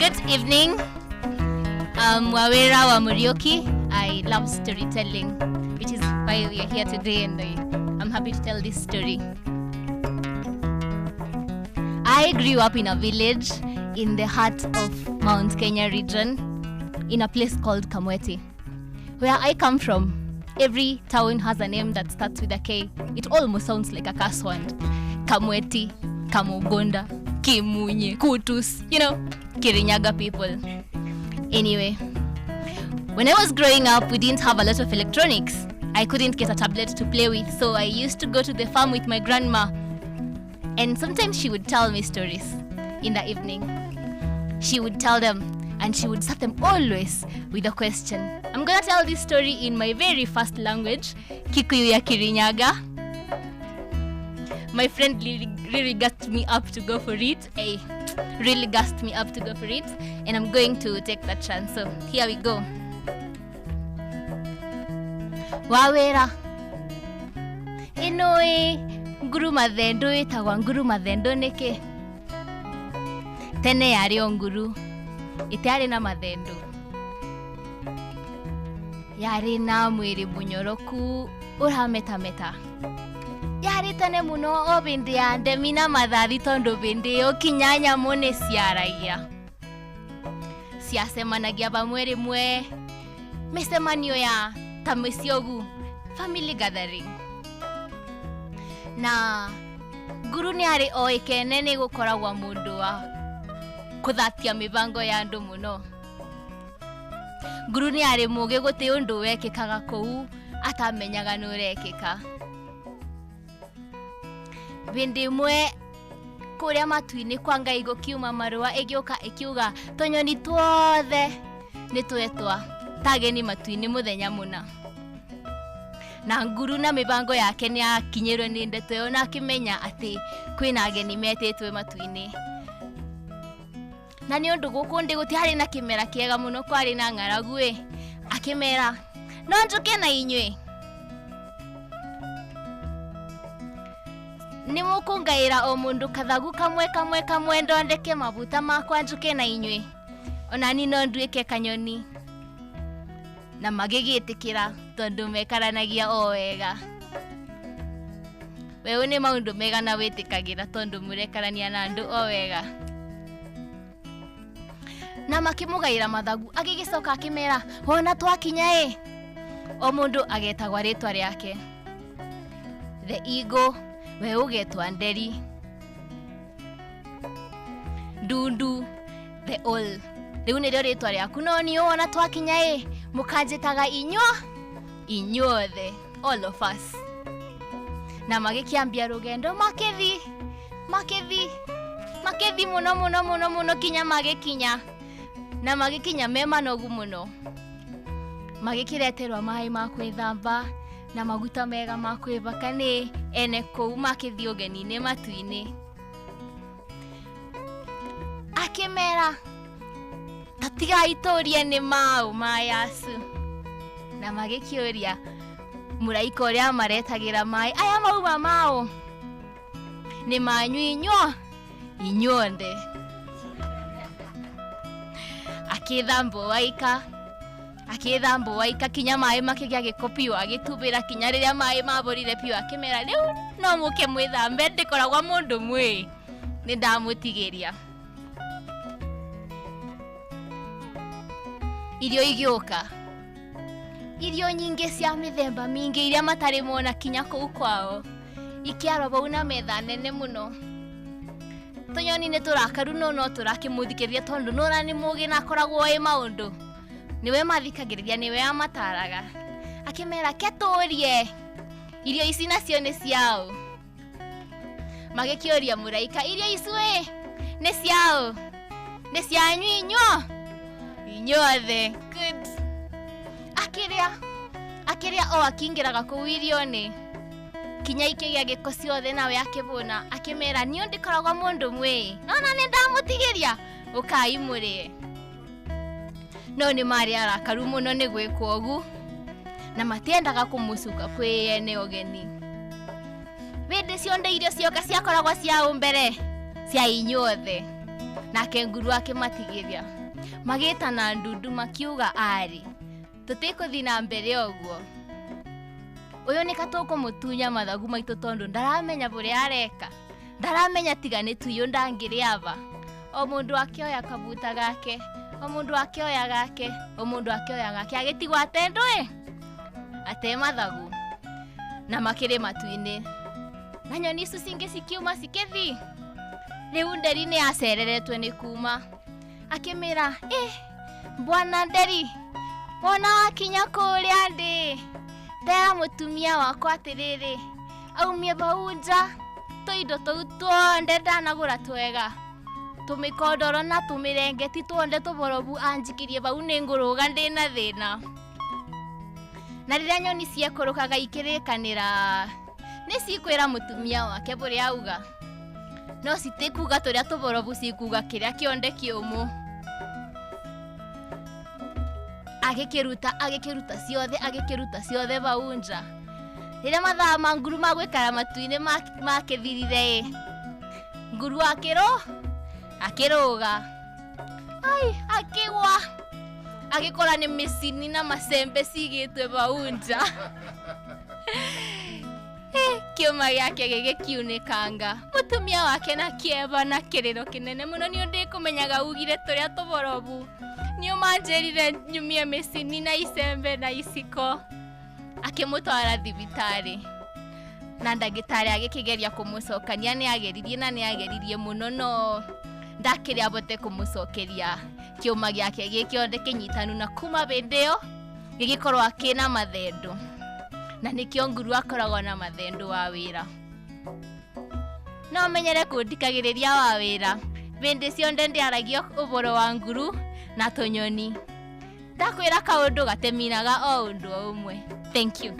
Good evening. I'm Wawera wa Murioki. I love storytelling, which is why we are here today, and I'm happy to tell this story. I grew up in a village in the heart of Mount Kenya region, in a place called Kamweti. Where I come from, every town has a name that starts with a K. It almost sounds like a curse word. Kamweti, Kamugonda, Kimunye, Kutus, Kirinyaga people. Anyway, when I was growing up, we didn't have a lot of electronics. I couldn't get a tablet to play with, so I used to go to the farm with my grandma. And sometimes she would tell me stories in the evening. She would tell them, and she would start them always with a question. I'm gonna tell this story in my very first language, Kikuyu ya Kirinyaga. My friend really gassed me up to go for it. Really gassed me up to go for it, and I'm going to take that chance. So here we go. Wawera inoe nguru mathendo itagwa nguru mathendo niki tene yari o nguru itiari na mathendo yari na mwiri bunyoroku urametameta yari tene muno o bindi ya ndemi na mathathi tondu bindi o kinyanya mone ciaragia ciacemanagia bamwe rimwe micemanio ya tamesiogu family gathering na nguru ni ari oikene ni gukoragwa mundu wa kuthatia mibango ya andu muno. Nguru ni ari muge guti undu wekikaga kou atamenyaga nurekika. Bindi mwe kuria matuini kwa ngai gukiuma marua igioka ikiuga tonyoni tuothe ni twetwa tageni matuini muthenya muna. Na nguru na mibango yake ni akinyirwo ni ndeto yo na akimenya ati kwina ageni metetwe matuini. Na ni undu guku ndi gutiari na kimera kiega muno kwari na ng'aragu akimera no njuke na inywe ni mukungaira o mundu kathagu kamwe ndondeke mabuta makwa njuke na inywe ona ni no nduike kanyoni na magigitikira tondu mekaranagia o wega. Wewe ni maundu mega na witikagira tondu murekarania na andu o wega. Na makimugaira mathagu agigicoka akimera wona twakinya o mundu agetagwa ritwa riake. The eagle we ugetwa nderi. Dundu the owl riu ni rio ritwa riaku no ni wona twakinya mukanjitaga inyuothe all of us. Na magikiambia rugendo makethi muno kinya magikinya na magikinya mema nogu muno. Magikireterwa mai ma kwithamba na maguta mega ma kwibaka ni ene kou makithi ugeni-ini matuini. Akimera tatiga itoria ni mau mayasu. Na magikiuria muraika uria maretagira mai aya mauma mao ni manyu inyuonde. Akithambo waika kinya mai makigia gikopio agitubira kinya riria mai maborire pio akimera riu no muke mwithambe ndikoragwa mundu mwi ni ndamutigiria. Irio igioka irio nyingi cia mithemba mingi iria matari mona kinya kou kwao ikiarwa bau na metha nene muno. Tonyoni ni turakaru no turakimuthikiria tondu nora ni mugi na akoragwo maundu niwe mathikagiriria niwe amataraga. Akimera keturie irio ici nacio ni ciao. Magikiuria muraika irio ici ni ciao ni cianyu inyuothe. Good. Akiria o akingiraga kou irio-ni kinya ikigia giko ciothe nawe akibuna akimera ni ndikoragwa mundu mwi nona ni ndamutigiria ukai murie. No ni mari arakaru muno ni gwikwo ugu na matiendaga kumucuka kwi ene ogeni. Bindi cionde irio cioka ciakoragwa cia umbere cia inyuothe. Na kenguru akimatigiria mageta na ndundu makiuga ari tutikuthi na mbere oguo uyu ni katuko mutunya mathagu maitu tondu ndaramenya buri areka ndaramenya tigane tuyo ndangiri ava o mundu akioya kabuta gake o mundu akioya gake o mundu akioya gake agitigwa atendwe ate mathagu na makire matuine na nyoni icu cingi cikiuma cikithi riu nderi ni acereretwe ni kuma akimira bwana nderi wona wakinya kuria ndi ndera mutumia wakwa atiriri aumie baunja toindo tou tuonde ndanagura twega tumikodoro na tumirengeti tuonde tuborobu anjikirie bau ni nguruga ndina thina na riria nyoni ciekurukaga ikirikanira ni cikwira mutumia wake buri auga no citikuga turia tuborobu cikuga kiria kionde kiumu agikiruta ciothe baunja riria mathaa ma nguru magwikara matuine makithirire nguru akiruga akigwa agikora ni micini na macembe cigitwe baunja kiuma giake gigikiunikanga mutumia wake na kieva na kiriro kinene muno ni ndikumenyaga ugire turia tuborobu ni umanjerire nyumie micini na icembe na iciko akimutwara thibitari na ndagitari agikigeria kumucokania ni ageririe muno no ndakiri abote kumucokeria kiuma giake gikionde kinyitanu na kuma bendeo gigikorwa akina mathendu na nikio nguru akoragwo na mathendu wa wira no menyere kundikagiriria wa wira bende cionde ndiaragio uboro wa nguru na tonyoni ndakwira kaundu gateminaga o undu umwe. Thank you.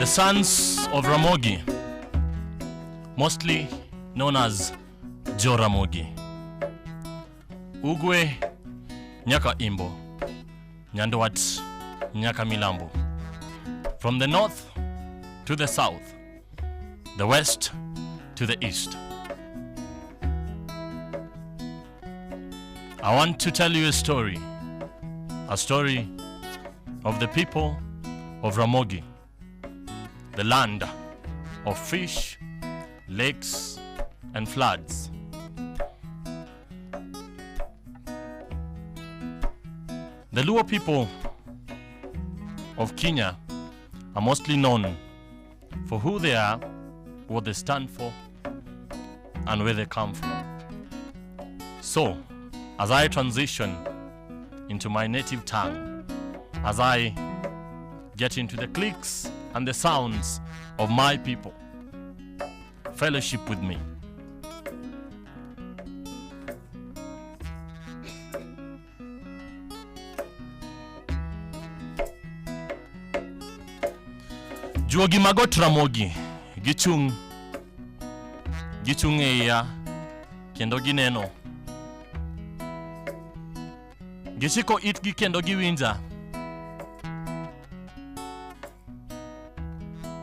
The sons of Ramogi, mostly known as Joramogi. Ugwe nyaka Imbo, Nyandwat nyaka Milambo. From the north to the south, the west to the east. I want to tell you a story of the people of Ramogi, the land of fish, lakes, and floods. The Luo people of Kenya are mostly known for who they are, what they stand for, and where they come from. So, as I transition into my native tongue, as I get into the clicks and the sounds of my people, fellowship with me. Juogi magot Ramogi gichung eya kendo gineno, gichiko itgi kendo giwinja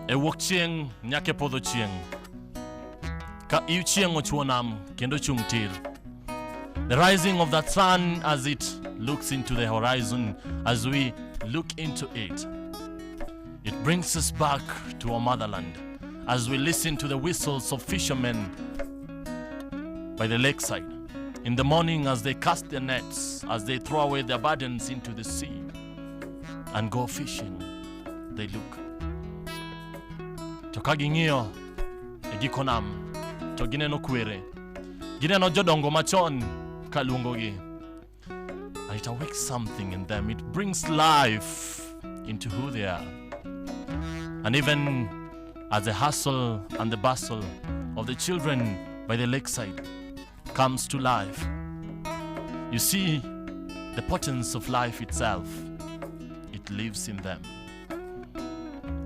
e wuok chieng' nyaka podho chieng', ka chieng' ochuo nam kendo chung' tir. The rising of that sun as it looks into the horizon, as we look into it, it brings us back to our motherland as we listen to the whistles of fishermen by the lakeside. In the morning as they cast their nets, as they throw away their burdens into the sea and go fishing, they look. To kaging'iyo e giko nam, to gineno kwere, gineno jodongo machon kaluongogi. And it awakes something in them. It brings life into who they are. And even as the hustle and the bustle of the children by the lakeside comes to life, you see the potence of life itself. It lives in them.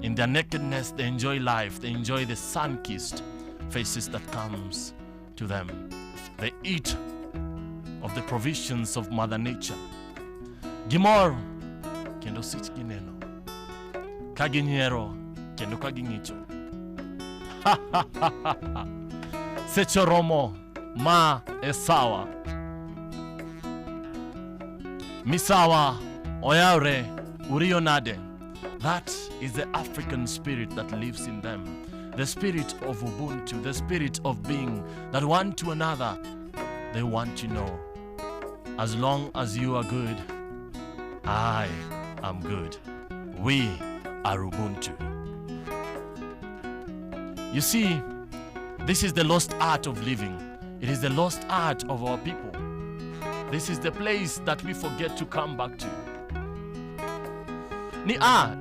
In their nakedness, they enjoy life. They enjoy the sun-kissed faces that comes to them. They eat of the provisions of Mother Nature. Gimor kendo sich gineno, kaginyiero kendo kaging'icho. Seche romo ma esawa, misawa oyawre uriyo nade. That is the African spirit that lives in them. The spirit of Ubuntu, the spirit of being, that one to another, they want to know. As long as you are good, I am good. We are Ubuntu. You see, this is the lost art of living. It is the lost art of our people. This is the place that we forget to come back to. Ni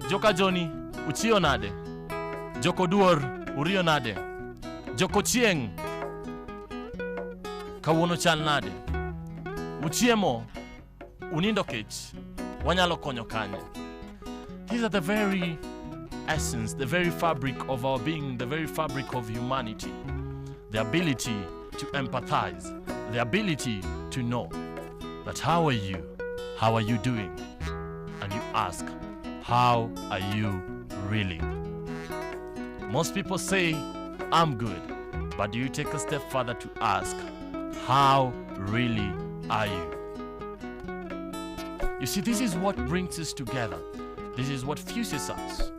joka Joni uchiyo nade, joko duor uriyo nade, joko chieng kawuono chal nade, uchiemo unindo kech wanyalo konyo kanye. These are the very essence, the very fabric of our being, the very fabric of humanity. The ability to empathize, the ability to know that how are you? How are you doing? And you ask, how are you really? Most people say, I'm good. But do you take a step further to ask, how really are you? You see, this is what brings us together. This is what fuses us,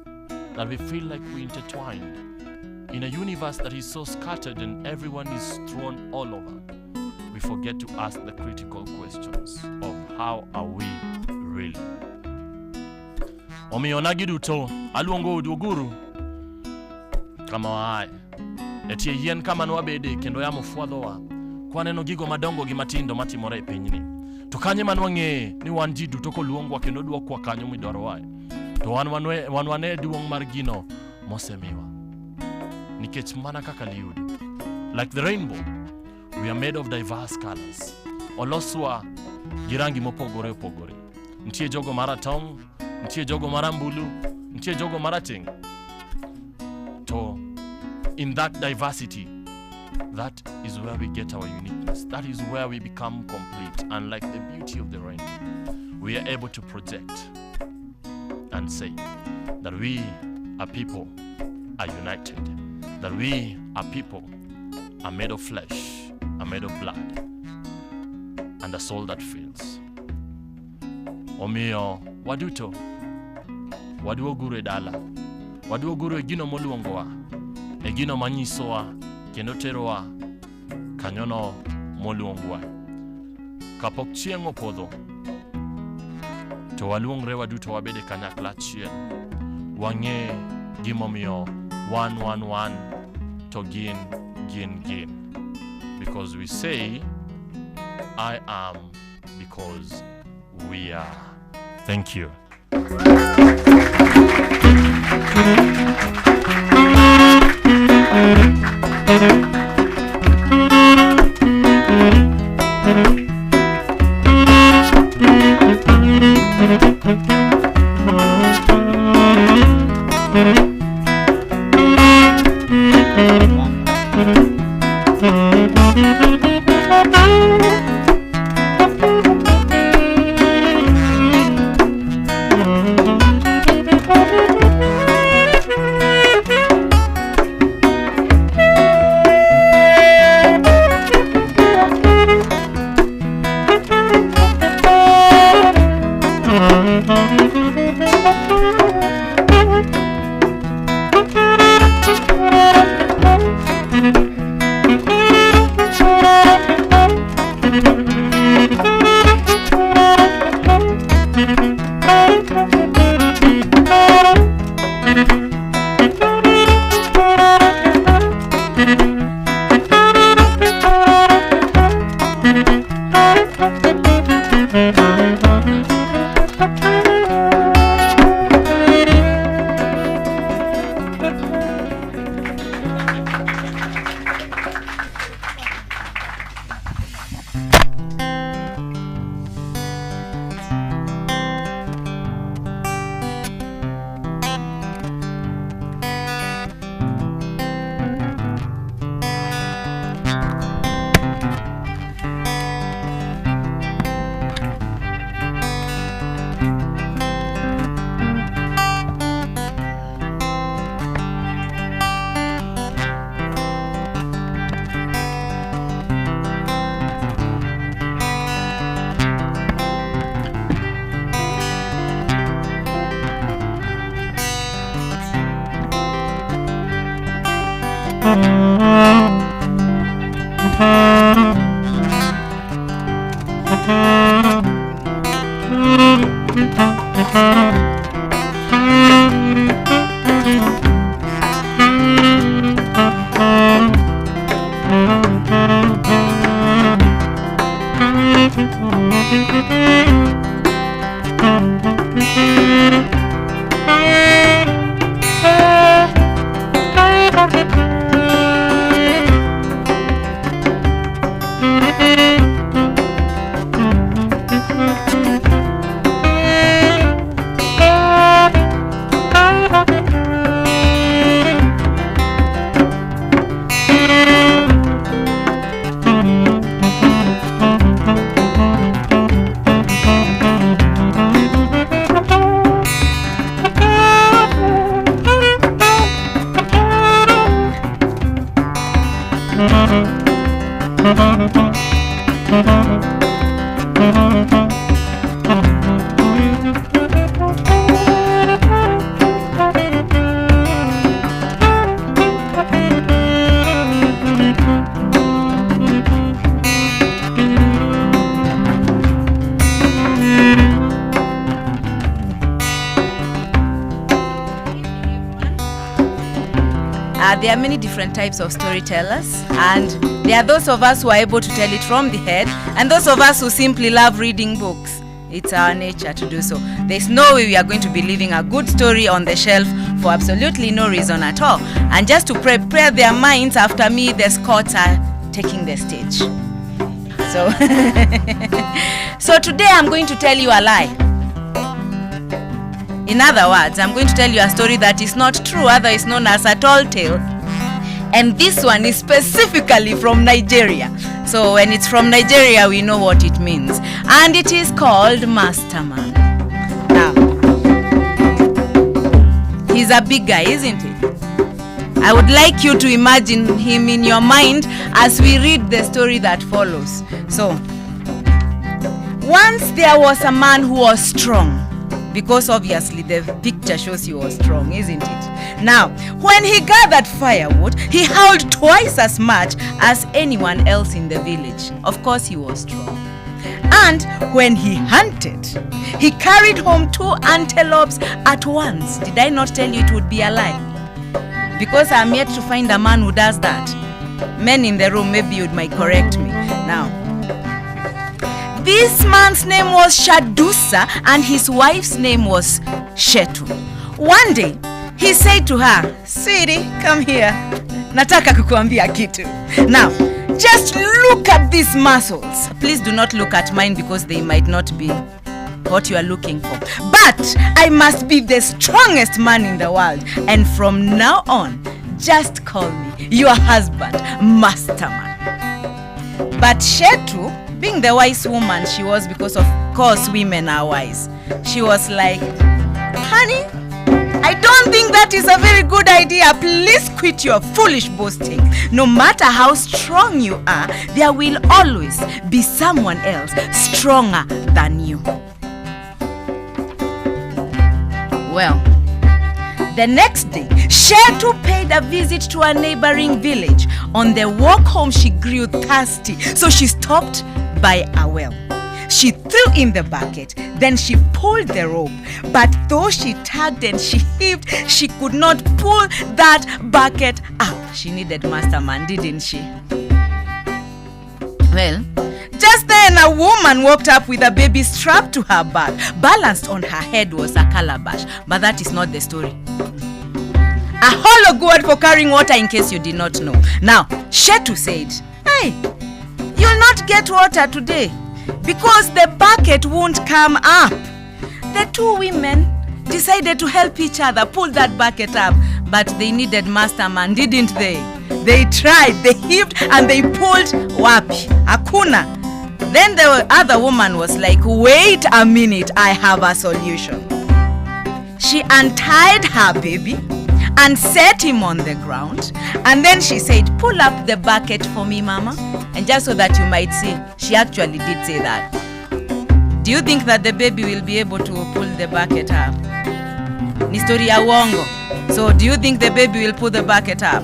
that we feel like we're intertwined in a universe that is so scattered and everyone is thrown all over. We forget to ask the critical questions of how are we really? Omiyo nagiduto aluongo uduguru kama wae etie yien kama nwabede kendo yamo fuadhowa kwaneno gigo madongo gi matindo matimore e pinyni. To kanye manwang'e ni wan ji duto koluongwa kendo duokwa kanyo midwaro wae. To wan wane duong' mar gino mosemiwa. Nikech mana kaka liudi. Like the rainbow, we are made of diverse colors. Oloswa gi rangi mopogore opogore. Nitie jogo maratong', nitie jogo marambulu, nitie jogo marateng'. So in that diversity, that is where we get our uniqueness. That is where we become complete. And like the beauty of the rainbow, we are able to project and say that we are people are united, that we are people are made of flesh, are made of blood, and a soul that feels. Omiyo waduto waduoguru e dala, waduoguru e gino moluongowa, e gino manyisowa kendo terowa kanyono moluongowa. Kapok chieng' opodho to waluongre waduto wabede kanyakla achiel, wang'e gimomiyo one to gin. Because we say I am because we are. Thank you. There are many different types of storytellers, and there are those of us who are able to tell it from the head, and those of us who simply love reading books. It's our nature to do so. There's no way we are going to be leaving a good story on the shelf for absolutely no reason at all. And just to prepare their minds, after me, the Scots are taking the stage. So, so today I'm going to tell you a lie. In other words, I'm going to tell you a story that is not true, otherwise known as a tall tale. And this one is specifically from Nigeria. So when it's from Nigeria, we know what it means. And it is called Masterman. Now, he's a big guy, isn't he? I would like you to imagine him in your mind as we read the story that follows. So, once there was a man who was strong, because obviously the picture shows he was strong, isn't it? Now, when he gathered firewood, he howled twice as much as anyone else in the village. Of course, he was strong. And when he hunted, he carried home 2 antelopes at once. Did I not tell you it would be a lie? Because I'm yet to find a man who does that. Men in the room, maybe you might correct me. Now, this man's name was Shadusa and his wife's name was Shetu. One day, he said to her, "Sweetie, come here. Nataka kukuambia kitu." Now, just look at these muscles. Please do not look at mine because they might not be what you are looking for. But I must be the strongest man in the world. And from now on, just call me your husband, Masterman. But Shetu, being the wise woman she was, because of course women are wise, she was like, "Honey, I don't think that is a very good idea. Please quit your foolish boasting. No matter how strong you are, there will always be someone else stronger than you." Well, the next day, Shetu paid a visit to a neighboring village. On the walk home, she grew thirsty, so she stopped by a well. She threw in the bucket, then she pulled the rope. But though she tugged and she heaved, she could not pull that bucket up. She needed Masterman, didn't she? Well, just then a woman walked up with a baby strapped to her back. Balanced on her head was a calabash, but that is not the story. A hollow gourd for carrying water, in case you did not know. Now, Shetu said, "Hey, you'll not get water today because the bucket won't come up." The 2 women decided to help each other pull that bucket up, but they needed Masterman, didn't they? They tried, they heaved, and they pulled. Wapi? Hakuna. Then the other woman was like, "Wait a minute, I have a solution." She untied her baby and set him on the ground, and then she said, "Pull up the bucket for me, Mama." And just so that you might see, she actually did say that. Do you think that the baby will be able to pull the bucket up? Ni story ya uongo. So do you think the baby will pull the bucket up?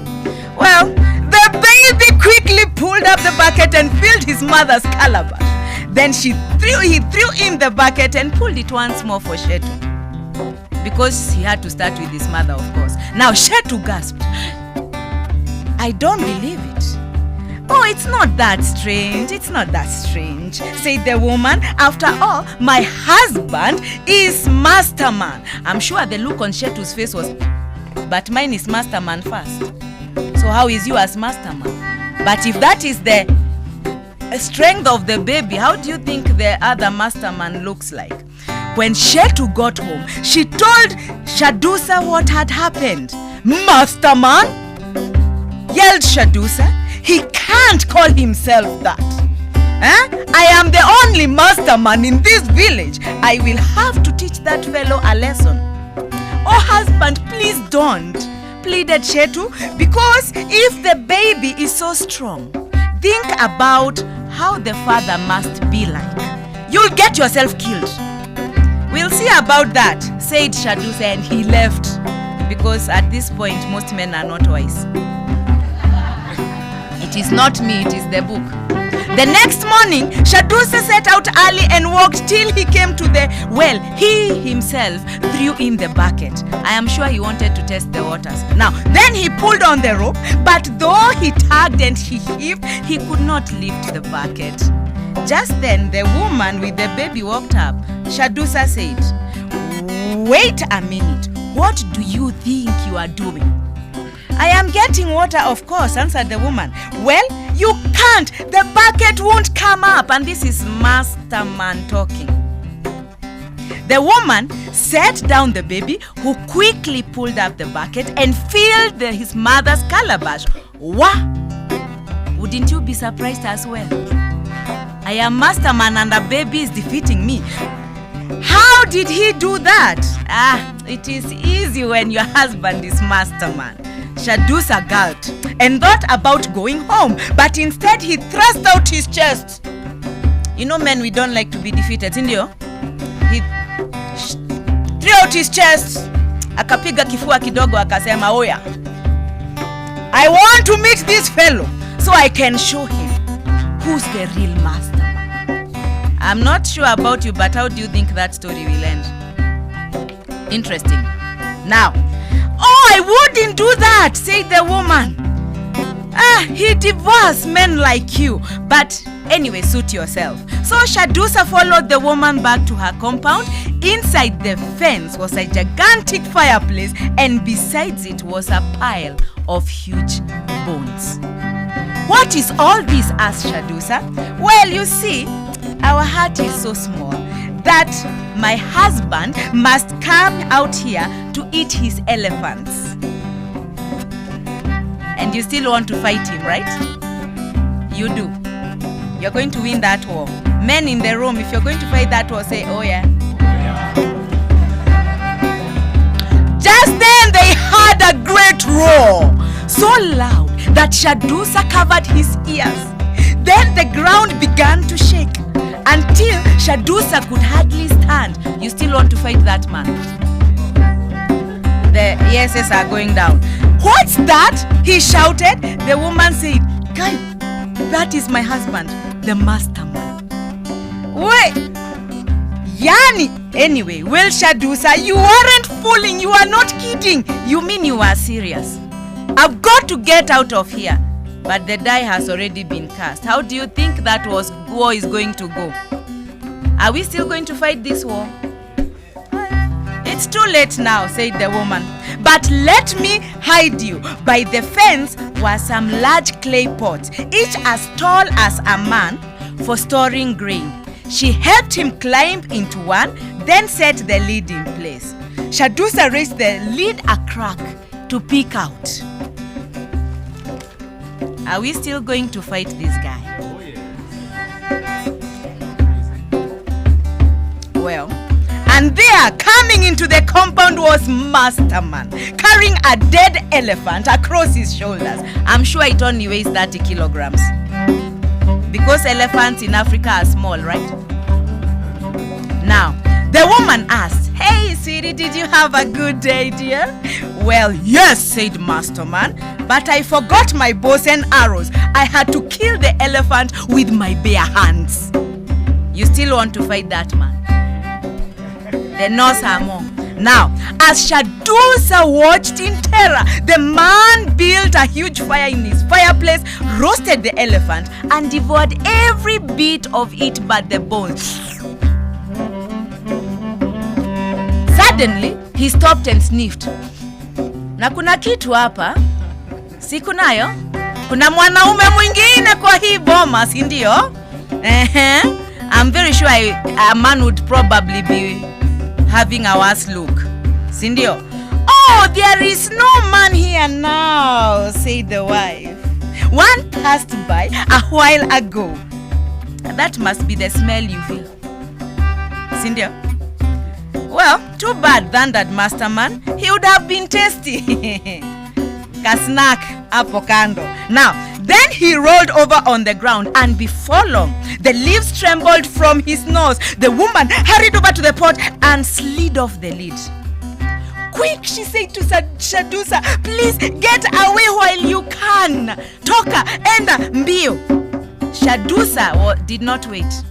Well, the baby quickly pulled up the bucket and filled his mother's calabash. Then he threw in the bucket and pulled it once more for Shetu, because he had to start with his mother, of course. Now Shetu gasped, "I don't believe it." "Oh, it's not that strange. It's not that strange," said the woman. "After all, my husband is Masterman." I'm sure the look on Shetu's face was, "But mine is Masterman first. So how is yours Masterman?" But if that is the strength of the baby, how do you think the other Masterman looks like? When Shetu got home, she told Shadusa what had happened. "Masterman?" yelled Shadusa. "He can't call himself that. I am the only Masterman in this village. I will have to teach that fellow a lesson." "Oh, husband, please don't," pleaded Shetu, "because if the baby is so strong, think about how the father must be like. You'll get yourself killed." "We'll see about that," said Shadusa, and he left, because at this point most men are not wise. It is not me, it is the book. The next morning, Shadusa set out early and walked till he came to the well. He himself threw in the bucket. I am sure he wanted to test the waters. Now, then he pulled on the rope, but though he tugged and he heaved, he could not lift the bucket. Just then, the woman with the baby walked up. Shadusa said, "Wait a minute. What do you think you are doing?" "I am getting water, of course," answered the woman. "Well, you can't. The bucket won't come up." And this is Masterman talking. The woman set down the baby, who quickly pulled up the bucket and filled his mother's calabash. Wah! Wouldn't you be surprised as well? I am masterman and a baby is defeating me. How did he do that? It is easy when your husband is masterman. Shadusa gulped and thought about going home, but instead he thrust out his chest. You know, men, we don't like to be defeated, sindio? He threw out his chest, akapiga kifua kidogo, akasema, oya, I want to meet this fellow so I can show him who's the real masterman. I'm not sure about you, but how do you think that story will end? Interesting. Now, I wouldn't do that, said the woman. He devours men like you. But anyway, suit yourself. So Shadusa followed the woman back to her compound. Inside the fence was a gigantic fireplace, and besides it was a pile of huge bones. What is all this? asked Shadusa. Well, you see, our heart is so small that my husband must come out here to eat his elephants. And you still want to fight him, right? You do. You're going to win that war. Men in the room, if you're going to fight that war, say, oh yeah. Just then they heard a great roar, so loud that Shadusa covered his ears. Then the ground began to shake until Shadusa could hardly stand. You still want to fight that man? The yeses are going down. What's that? He shouted. The woman said, Guy, that is my husband, the masterman. Wait, Yani. Anyway, well, Shadusa, you aren't fooling. You are not kidding. You mean you are serious? I've got to get out of here. But the die has already been cast. How do you think that war is going to go? Are we still going to fight this war? It's too late now, said the woman. But let me hide you. By the fence were some large clay pots, each as tall as a man, for storing grain. She helped him climb into one, then set the lid in place. Shadusa raised the lid a crack to peek out. Are we still going to fight this guy? Oh, yeah. Well, and there, coming into the compound, was Masterman, carrying a dead elephant across his shoulders. I'm sure it only weighs 30 kilograms. Because elephants in Africa are small, right? Now, the woman asked, Hey, sweetie, did you have a good day, dear? Well, yes, said Masterman, but I forgot my bows and arrows. I had to kill the elephant with my bare hands. You still want to fight that man? The Norse are more. Now, as Shadusa watched in terror, the man built a huge fire in his fireplace, roasted the elephant, and devoured every bit of it but the bones. Suddenly, he stopped and sniffed. Na kuna kitu hapa? Si kunayo? Kuna mwanaume mwingine kwa hii boma, si ndio? I'm very sure a man would probably be having a worse look. Si ndio? Oh, there is no man here now, said the wife. One passed by a while ago. That must be the smell you feel. Si ndio? Well, too bad, thundered Masterman. He would have been tasty. Kasnak hapo kando. Now, then he rolled over on the ground, and before long, the leaves trembled from his nose. The woman hurried over to the pot and slid off the lid. Quick, she said to Shadusa, please get away while you can. Toka, enda, mbio. Shadusa did not wait.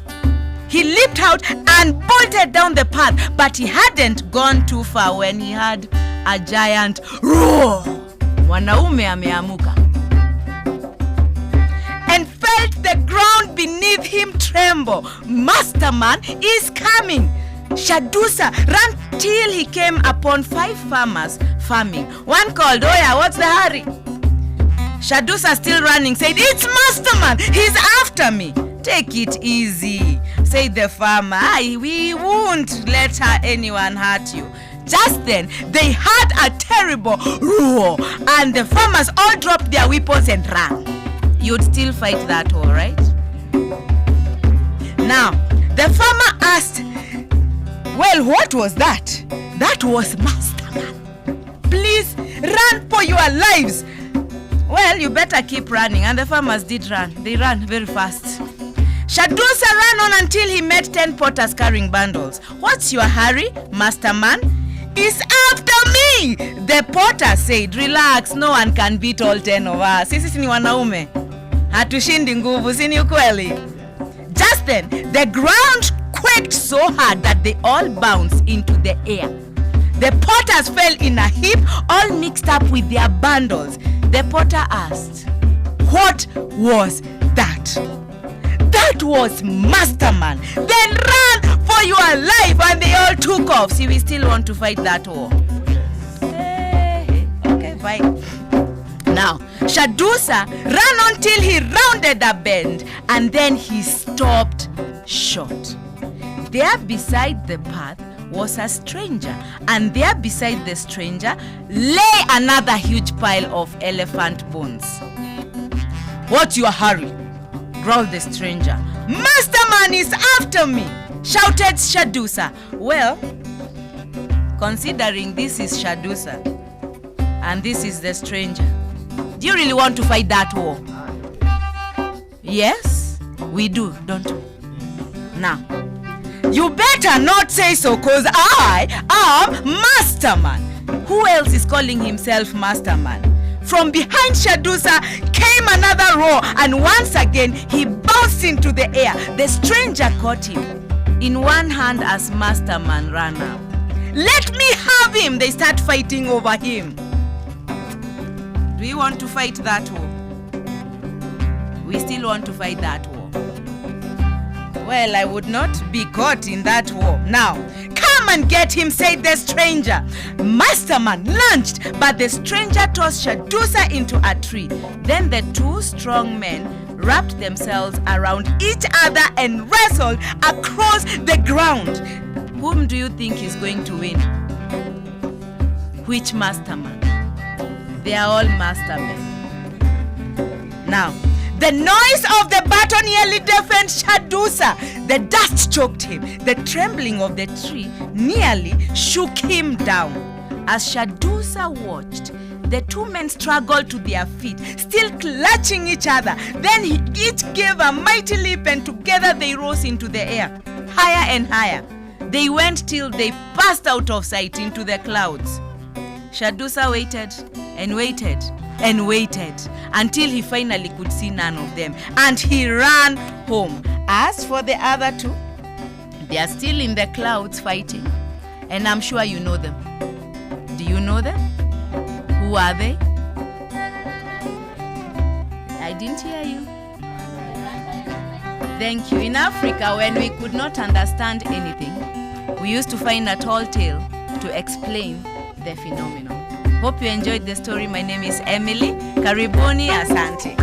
He leaped out and bolted down the path, but he hadn't gone too far when he heard a giant roar. Mwanaume ameamuka. And felt the ground beneath him tremble. Masterman is coming. Shadusa ran till he came upon 5 farmers farming. One called, Oya, what's the hurry? Shadusa, still running, said, It's Masterman, he's after me. Take it easy. said the farmer. Aye, we won't let anyone hurt you. Just then, they heard a terrible roar, and the farmers all dropped their weapons and ran. You'd still fight that war, right? Now, the farmer asked, well, what was that? That was Masterman. Please run for your lives. Well, you better keep running. And the farmers did run. They ran very fast. Shadusa ran on until he met 10 potters carrying bundles. What's your hurry, Masterman? He's after me! The potter said, relax, no one can beat all 10 of us. Sisi ni wanaume. Hatushindi nguvu, si ni ukweli? Just then, the ground quaked so hard that they all bounced into the air. The potters fell in a heap, all mixed up with their bundles. The potter asked, what was that? That was Masterman. Then run for your life, and they all took off. See, we still want to fight that war. Hey, okay, fine. Now, Shadusa ran until he rounded a bend, and then he stopped short. There beside the path was a stranger, and there beside the stranger lay another huge pile of elephant bones. What's your hurry? Growled the stranger. Masterman is after me, shouted Shadusa. Well, considering this is Shadusa and this is the stranger, do you really want to fight that war? Yes, we do, don't we? Now, you better not say so, cause I am Masterman. Who else is calling himself Masterman? From behind Shadusa came another roar, and once again he bounced into the air. The stranger caught him in one hand as Masterman ran up. Let me have him! They start fighting over him. Do you want to fight that war? We still want to fight that war. Well, I would not be caught in that war. Now, come and get him, said the stranger. Masterman lunged, but the stranger tossed Shadusa into a tree. Then the two strong men wrapped themselves around each other and wrestled across the ground. Whom do you think is going to win? Which Masterman? They are all Mastermen. Now, the noise of the baton nearly deafened Shadusa. The dust choked him. The trembling of the tree nearly shook him down. As Shadusa watched, the two men struggled to their feet, still clutching each other. Then each gave a mighty leap, and together they rose into the air, higher and higher. They went till they passed out of sight into the clouds. Shadusa waited and waited and waited until he finally could see none of them, and he ran home. As for the other two, they are still in the clouds fighting, and I'm sure you know them. Do you know them? Who are they? I didn't hear you. Thank you. In Africa, when we could not understand anything, we used to find a tall tale to explain the phenomenon. Hope you enjoyed the story. My name is Emily. Karibuni, asante.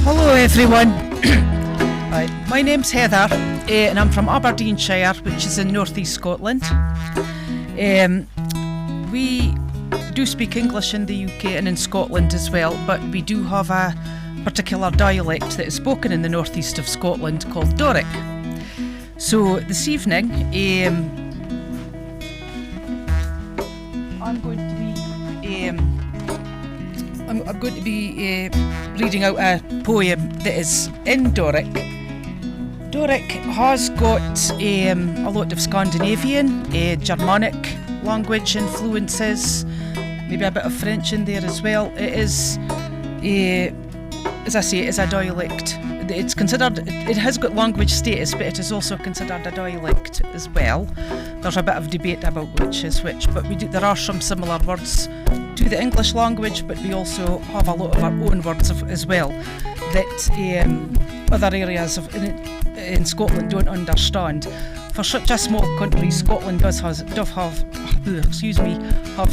Hello everyone, my name's Heather and I'm from Aberdeenshire, which is in northeast Scotland. We do speak English in the UK and in Scotland as well, but we do have a particular dialect that is spoken in the northeast of Scotland called Doric. So this evening I'm going to be reading out a poem that is in Doric. Doric has got a lot of Scandinavian, Germanic language influences, maybe a bit of French in there as well. It is, as I say, it is a dialect. It's considered, it has got language status, but it is also considered a dialect as well. There's a bit of debate about which is which, but there are some similar words to the English language, but we also have a lot of our own words as well that other areas in Scotland don't understand. For such a small country, Scotland does have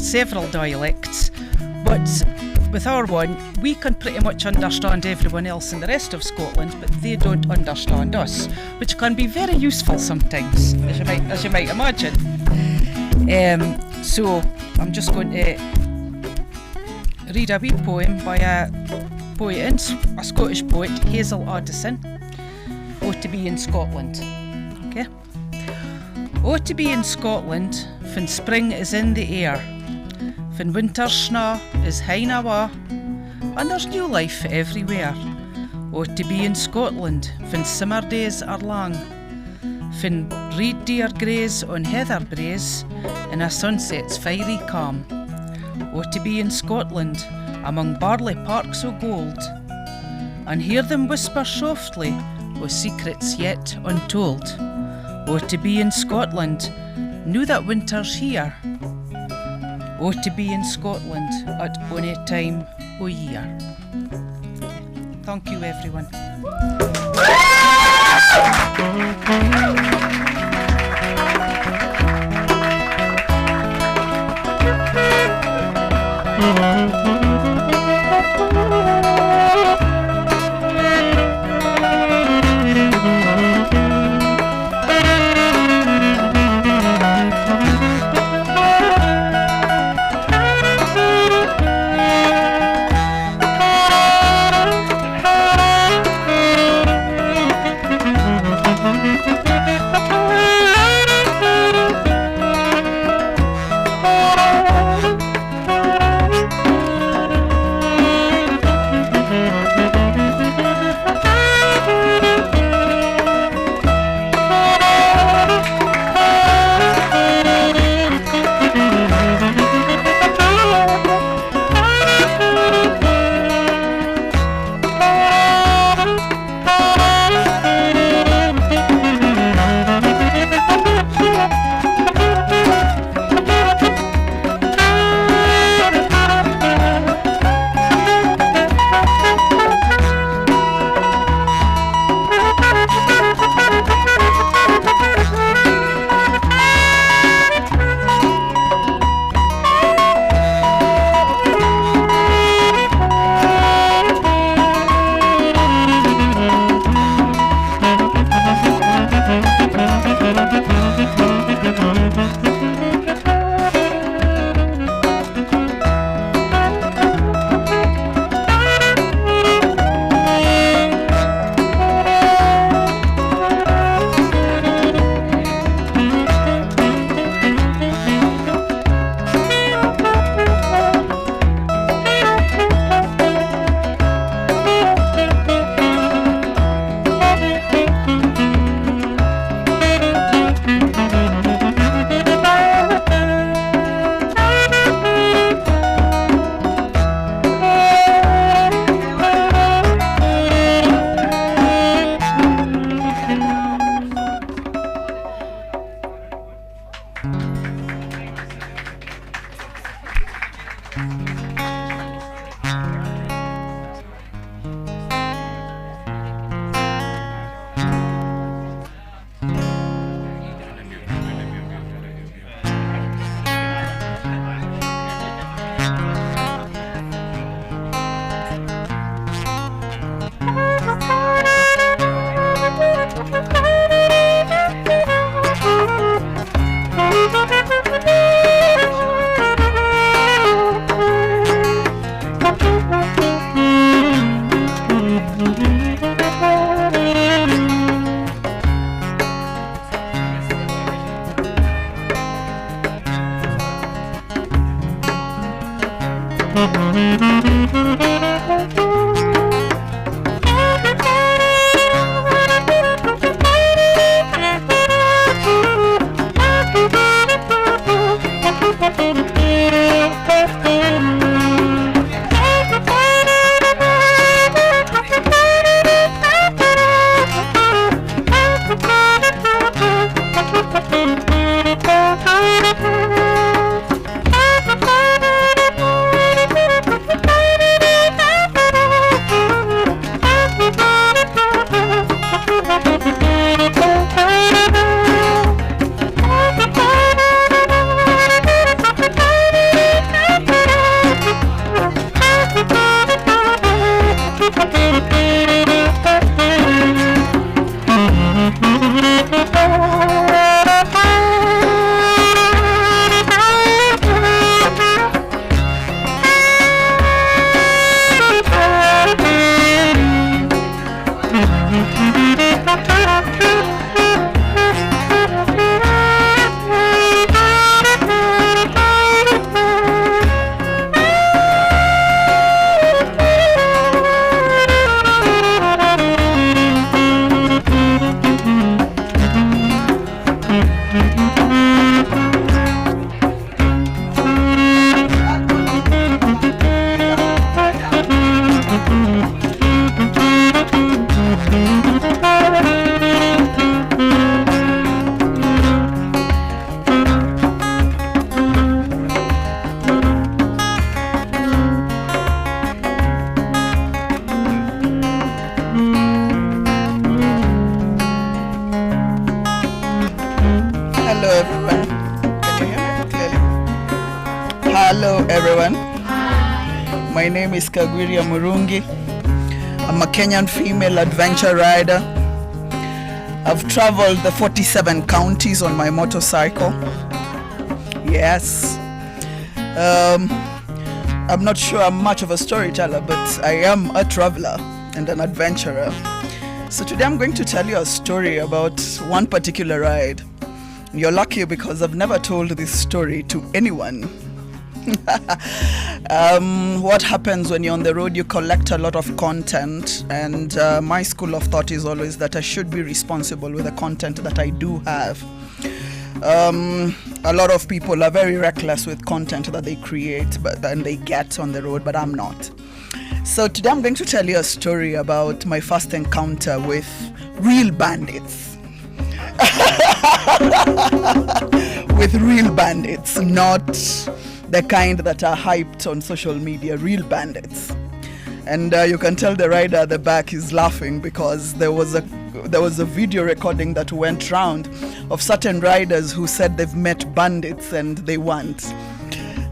several dialects, but with our one, we can pretty much understand everyone else in the rest of Scotland, but they don't understand us, which can be very useful sometimes, as you might imagine. So I'm just going to read a wee poem by a Scottish poet, Hazel Addison. Oh, to be in Scotland. Okay. Oh, to be in Scotland, fin spring is in the air, fin winter's snaw is hine awa, and there's new life everywhere. Oh, to be in Scotland, fin summer days are long, fin reed deer graze on heather braes, and a sunset's fiery calm. Oh, to be in Scotland, among barley parks o' gold, and hear them whisper softly o' secrets yet untold. Oh, to be in Scotland, know that winter's here. Oh, to be in Scotland at any time o' year. Thank you, everyone. Hello everyone. Can you hear me clearly? Hello everyone. My name is Kagwiria Murungi. I'm a Kenyan female adventure rider. I've traveled the 47 counties on my motorcycle. Yes. I'm not sure I'm much of a storyteller, but I am a traveler and an adventurer. So today I'm going to tell you a story about one particular ride. You're lucky because I've never told this story to anyone. What happens when you're on the road, you collect a lot of content, and my school of thought is always that I should be responsible with the content that I do have. A lot of people are very reckless with content that they create and they get on the road, but I'm not. So today I'm going to tell you a story about my first encounter with real bandits. With real bandits, not the kind that are hyped on social media, real bandits. And you can tell the rider at the back is laughing because there was a video recording that went round of certain riders who said they've met bandits and they weren't.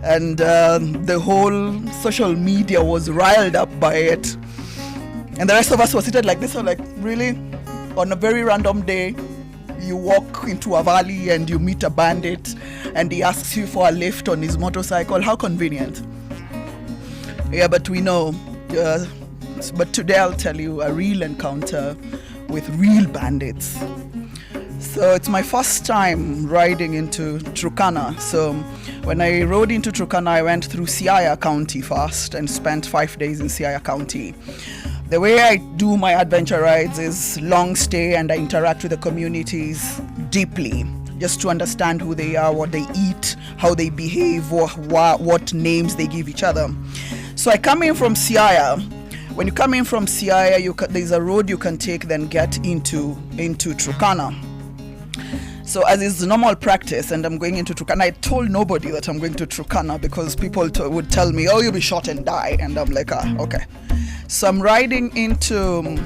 And the whole social media was riled up by it. And the rest of us were seated like this, like, really? On a very random day, you walk into a valley and you meet a bandit and he asks you for a lift on his motorcycle. How convenient. Yeah, but we know. But today I'll tell you a real encounter with real bandits. So it's my first time riding into Turkana. So when I rode into Turkana, I went through Siaya County first and spent 5 days in Siaya County. The way I do my adventure rides is long stay, and I interact with the communities deeply, just to understand who they are, what they eat, how they behave, what names they give each other. So I come in from Siaya. When you come in from Siaya, there's a road you can take, then get into Turkana. So as is normal practice, and I'm going into Turkana, I told nobody that I'm going to Turkana because people would tell me, oh, you'll be shot and die. And I'm like, okay. So I'm riding into,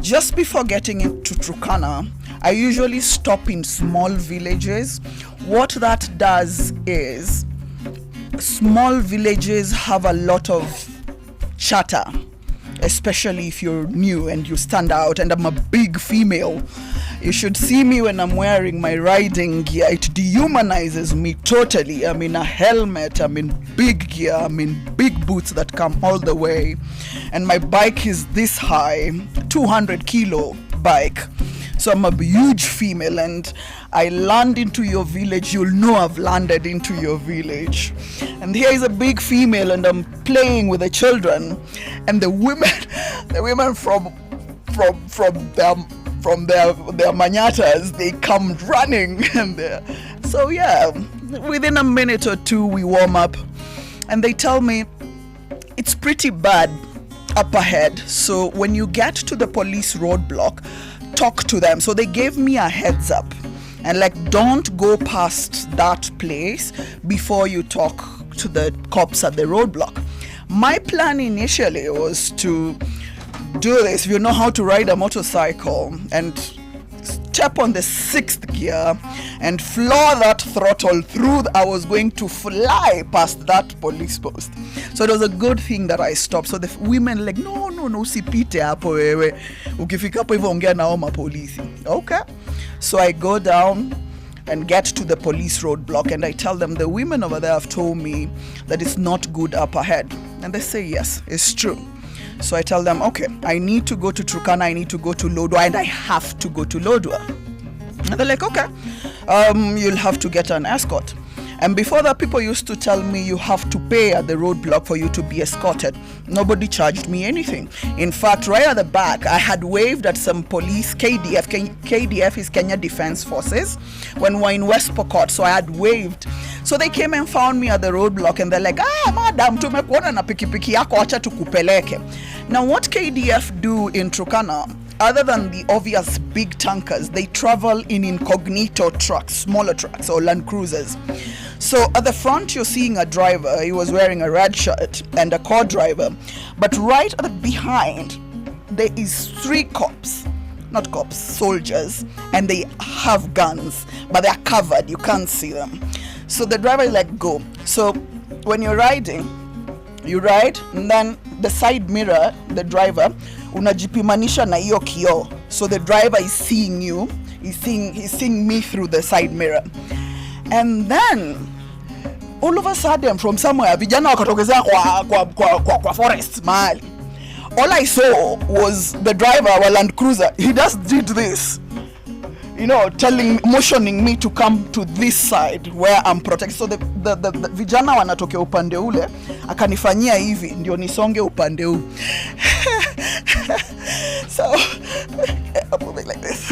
just before getting into Turkana, I usually stop in small villages. What that does is, small villages have a lot of chatter, especially if you're new and you stand out, and I'm a big female. You should see me when I'm wearing my riding gear. It dehumanizes me totally. I'm in a helmet, I'm in big gear, I'm in big boots that come all the way. And my bike is this high, 200 kilo bike. So I'm a huge female, and I land into your village, you'll know I've landed into your village. And here is a big female, and I'm playing with the children, and the women from their manyatas, they come running, and so yeah, within a minute or two we warm up, and they tell me it's pretty bad up ahead, so when you get to the police roadblock, talk to them. So they gave me a heads up, and like, don't go past that place before you talk to the cops at the roadblock. My plan initially was to do this, if you know how to ride a motorcycle, and step on the 6th gear and floor that throttle through. I was going to fly past that police post. So it was a good thing that I stopped. So the women like, no, usipite hapo wewe, ukifika hapo hivyo ongea nao mapolisi. Okay, so I go down and get to the police roadblock, and I tell them, the women over there have told me that it's not good up ahead, and they say yes, it's true. So I tell them, okay, I need to go to Turkana, I need to go to Lodwar, and I have to go to Lodwar. And they're like, okay, you'll have to get an escort. And before that, people used to tell me you have to pay at the roadblock for you to be escorted. Nobody charged me anything. In fact, right at the back, I had waved at some police, KDF is Kenya Defense Forces, when we're in West Pokot, so I had waved. So they came and found me at the roadblock, and they're like, madam, tumekuona na pikipiki yako, acha tukupeleke. Now, what KDF do in Turkana, other than the obvious big tankers, they travel in incognito trucks, smaller trucks or Land Cruisers. So at the front, you're seeing a driver. He was wearing a red shirt, and a co-driver. But right at the behind, there is 3 cops. Not cops, soldiers. And they have guns, but they're covered. You can't see them. So the driver is like, go. So when you're riding, you ride, and then the side mirror, the driver, unajipimanisha na hiyo kioo. So the driver is seeing you. He's seeing me through the side mirror. And then all of a sudden, from somewhere, vijana wakatokezea kwa forest mahali. All I saw was the driver of a Land Cruiser. He just did this, motioning me to come to this side where I'm protected. So the vijana wanatokea upande ule, akanifanyia hivi ndio nisonge upande huu. So I'm moving like this.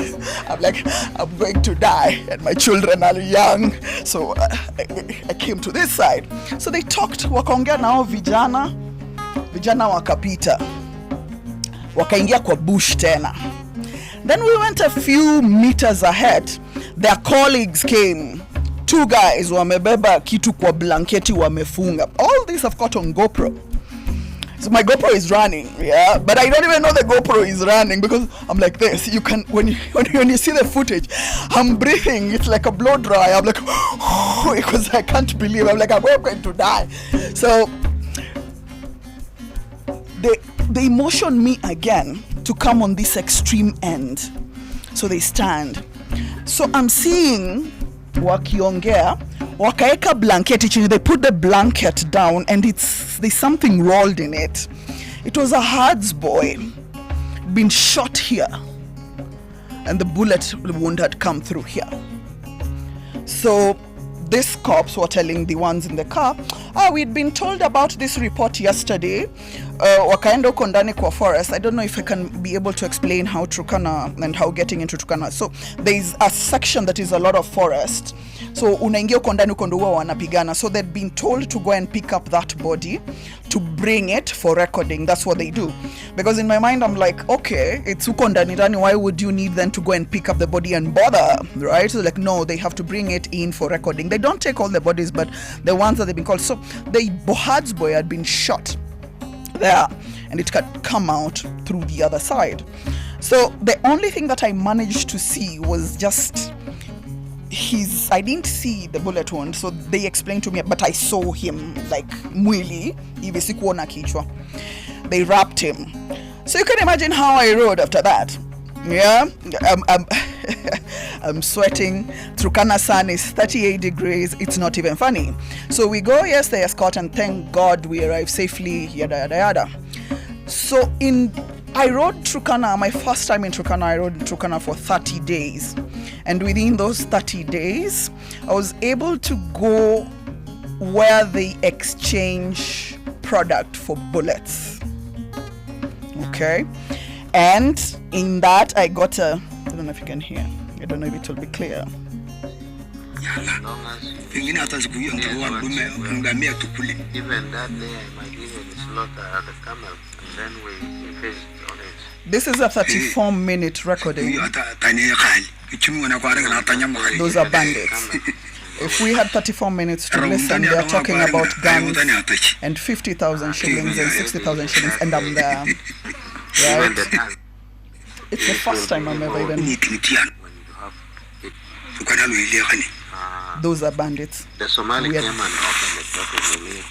I'm like, I'm going to die, and my children are young. So I came to this side. So they talked, wakaongea nao vijana wakapita, wakaingia kwa bush tena. Then we went a few meters ahead. Their colleagues came. 2 guys wamebeba kitu kwa blanketi wamefunga. All this I've got on GoPro. So my GoPro is running, yeah, but I don't even know the GoPro is running because I'm like this. You can when you see the footage, I'm breathing. It's like a blow dry. I'm like, because I can't believe. I'm like, I'm going to die. So they motion me again to come on this extreme end. So they stand. So I'm seeing wakiongea, wakaeka blanketi chini. They put the blanket down, and there's something rolled in it. It was a Hards boy, been shot here, and the bullet wound had come through here. So these cops were telling the ones in the car, we'd been told about this report yesterday. Wakaenda huko ndani kwa forest. I don't know if I can be able to explain how Turkana and how getting into Turkana. So there's a section that is a lot of forest. So unaingia huko ndani huko ndio wanapigana. So they'd been told to go and pick up that body to bring it for recording. That's what they do. Because in my mind I'm like, okay, it's huko ndani, why would you need them to go and pick up the body and bother, right? So like, no, they have to bring it in for recording. They don't take all the bodies, but the ones that they've been called. So the Bohad's boy had been shot there, and it had come out through the other side. So the only thing that I managed to see was just I didn't see the bullet wound, so they explained to me, but I saw him like mwili hivi, sikuona kichwa. They wrapped him. So you can imagine how I rode after that. Yeah, I'm sweating. Turkana sun is 38 degrees. It's not even funny. So we go, yes, they escort, and thank God we arrive safely, yada yada yada. So I rode Turkana, my first time in Turkana, I rode in Turkana for 30 days. And within those 30 days, I was able to go where they exchange product for bullets. Okay? And in that, I got I don't know if you can hear. I don't know if it will be clear. Even that day, I might even slaughter the camel, and then we feast on it. This is a 34-minute recording. Those are bandits. If we had 34 minutes to listen, they are talking about guns and 50,000 shillings and 60,000 shillings, and I'm there. Right? It's the first time I'm ever even. Those are bandits. The Somali Weird. came and opened the shop in the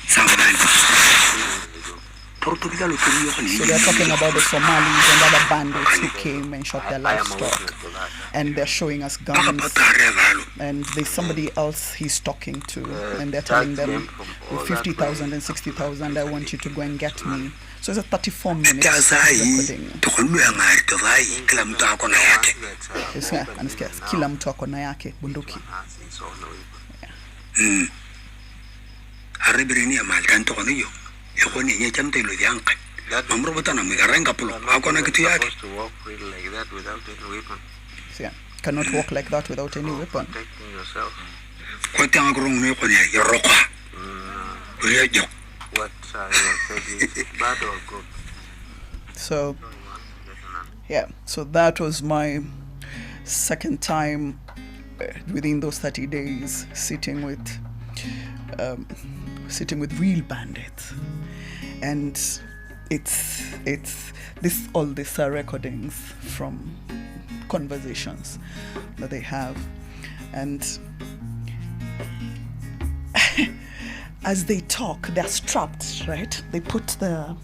So they're talking about the Somalis and other bandits who came and shot their livestock. And they're showing us guns. And there's somebody else he's talking to. And they're telling them, with 50,000 and 60,000, I want you to go and get me. So it's a 34-minute recording. Anasikia kila mtu ako na yake bunduki. Yeah, cannot walk like that without any weapon. protecting yourself. What What you said is bad or good? So yeah, so that was my second time within those 30 days sitting with real bandits. And it's all these are recordings from conversations that they have. And as they talk, they're strapped, right? They put their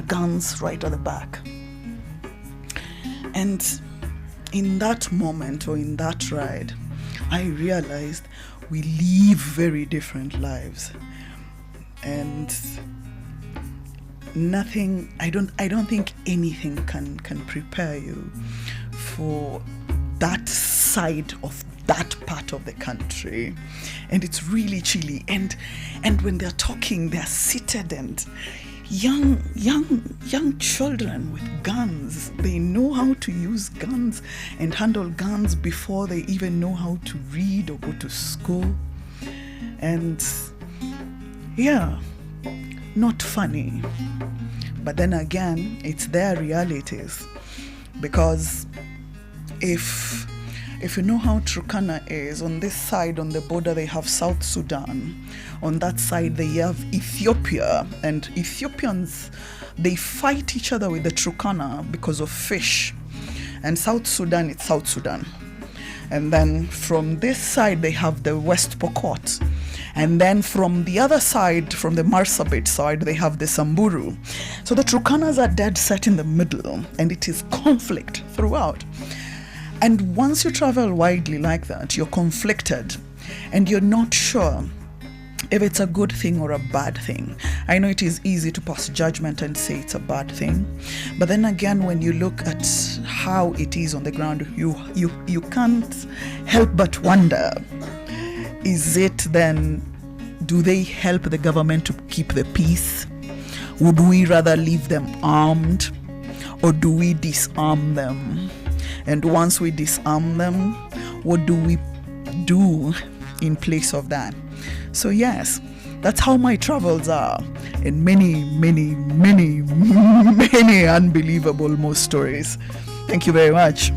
guns right at the back. And in that moment, or in that ride, I realized we live very different lives. And nothing, I don't think anything can prepare you for that side of that part of the country. And it's really chilly. And when they're talking, they're seated, and young children with guns. They know how to use guns and handle guns before they even know how to read or go to school. And yeah, not funny. But then again, it's their realities. Because if you know how Turkana is, on this side, on the border, they have South Sudan. On that side, they have Ethiopia. And Ethiopians, they fight each other with the Turkana because of fish. And South Sudan, it's South Sudan. And then from this side, they have the West Pokot. And then from the other side, from the Marsabit side, they have the Samburu. So the Turkanas are dead set in the middle, and it is conflict throughout. And once you travel widely like that, you're conflicted, and you're not sure if it's a good thing or a bad thing. I know it is easy to pass judgment and say it's a bad thing, but then again, when you look at how it is on the ground, you can't help but wonder, is it then, do they help the government to keep the peace? Would we rather leave them armed, or do we disarm them? And once we disarm them, what do we do in place of that? So yes, that's how my travels are, and many, many, many, many unbelievable more stories. Thank you very much.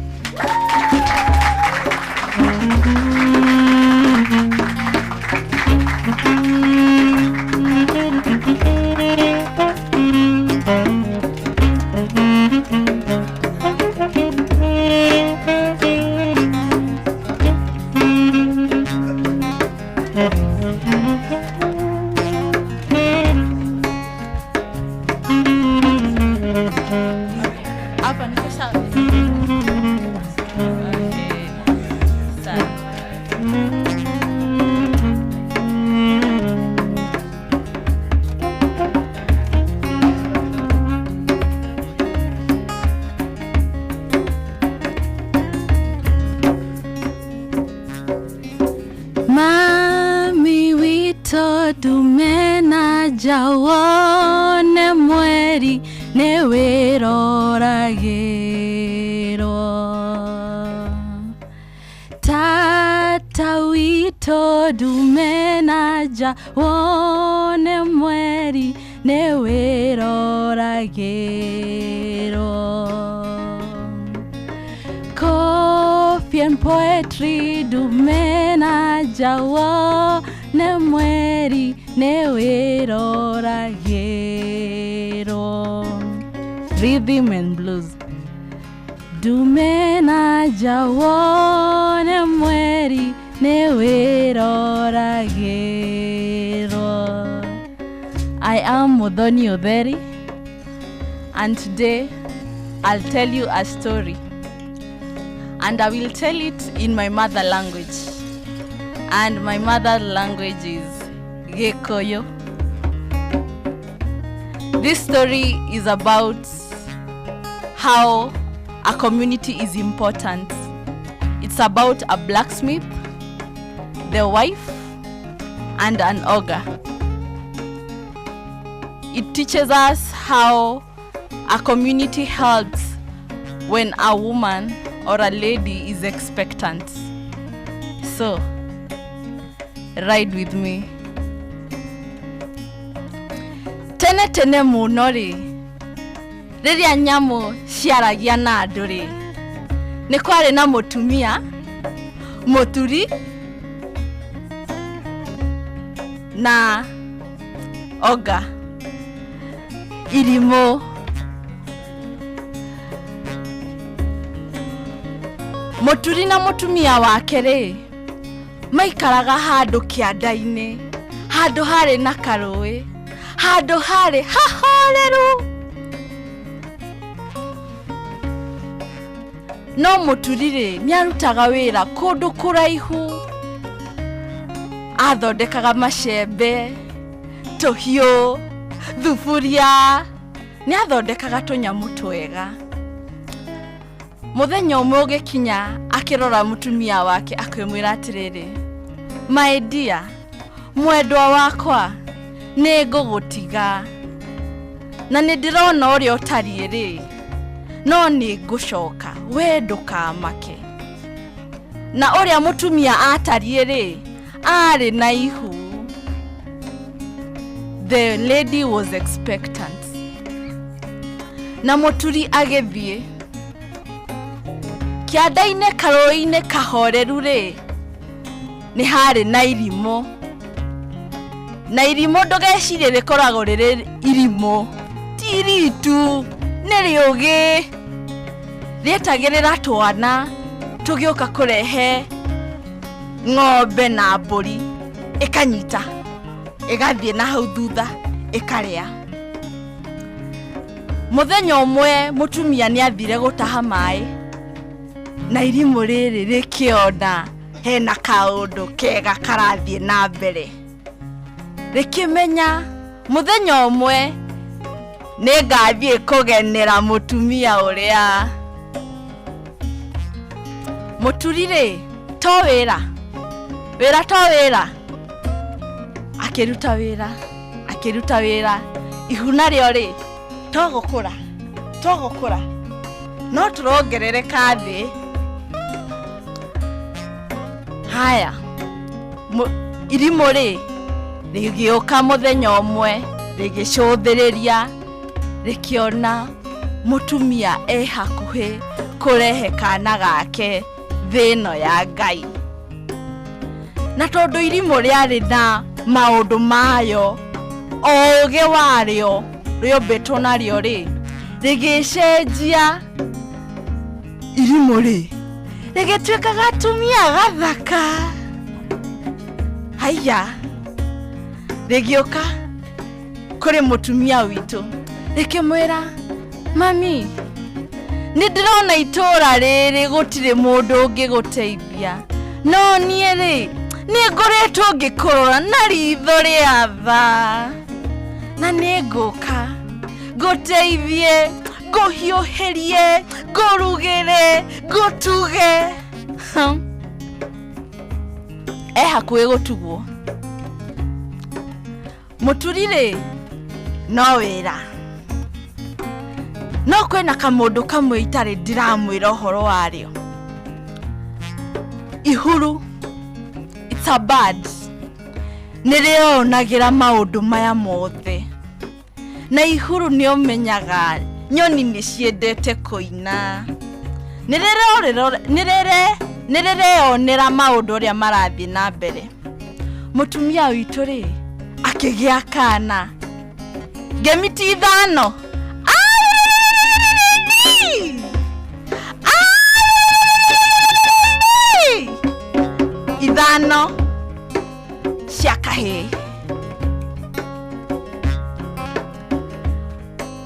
ndume na jawone mweri nĩ wĩroragĩrwo. Tata witũ ndume na jawone mweri nĩ wĩroragĩrwo. Coffee and poetry ndume na jawone mweri nĩ wĩroragĩrwo. Rhythm and blues ndume na jawone mweri nĩ wĩroragĩrwo. I am Muthoni Otheri, and today I'll tell you a story, and I will tell it in my mother language, and my mother language is Gikuyu. This story is about how a community is important. It's about a blacksmith, the wife, and an ogre. It teaches us how a community helps when a woman or a lady is expectant. So, ride with me. Tene tene muno ri, riria nyamu ciaragia na andu ri, ni kwari na mutumia muturi na oga irimo. Muturi na mutumia wake ri maikaraga handu kianda-ini, handu hari na karui, handu hari hahoreru. No muturi ri niarutaga wira kundu kuraihu, athondekaga macembe, tuhiu, thuburia, ni athondekaga tunyamu twega. Muthenya umwe ugikinya akirora mutumia wake akimwira atiriri, my dear, mwendwa wakwa ni ngugutiga na ni ndirona uria utariĩ ri, no ni ngucoka we ndukamake. Na uria mutumia atariĩ ri ari na ihu. The lady was expectant. Na muturi agithie kianda-ine karũi-ine kahoreru ri ni hari na irimo. Na irimo ndugecirie rikoragwo riri irimo, ti ritu, ni riugi. Rietagirira twana tugioka kurehe ng'ombe na mburi, ikanyita igathie na hau thutha ikaria. Muthenya umwe mutumia ni athire gutaha mai, na irimo riri rikiona hena kaundu kega karathie na mbere. Rikimenya muthenya umwe ningathie kugenera mutumia uria. Muturi ri to wira, wira to wira. Akiruta wira, ihuna rĩo ri togukura, no turongerereka thi. Haya, irimo ri rigioka muthenya umwe rigicuthiriria, rikiona mutumia hakuhi kurehe kana gake thino ya Ngai. Na tondu irimo riari na maundu mayo, oge wario riombetwo nario ri rigicenjia, irimo ri rigituika gatumia gathaka. Haya, rigioka kuri mutumia witu rikimwira, mami, ni ndirona itura riri gutire mundu ungiguteithia, no nie ri ni ngoretwo ngikorora na ritho ria tha, na ni nguka nguteithie, nguhiuhirie, ngurugire, ngutuge. Hakuhi gutugwo muturire no wira no kwena kamundu kamwe itare ndiramwira uhoro wario ihuru it's a bad nirionagira maundu maya mothe na ihuru ni omenyaga nyoni ni ciendete kuina nirere onera maundu ria marathi na mbere mutumia witu ri akigia kana gemiti ithano ithano cia kahii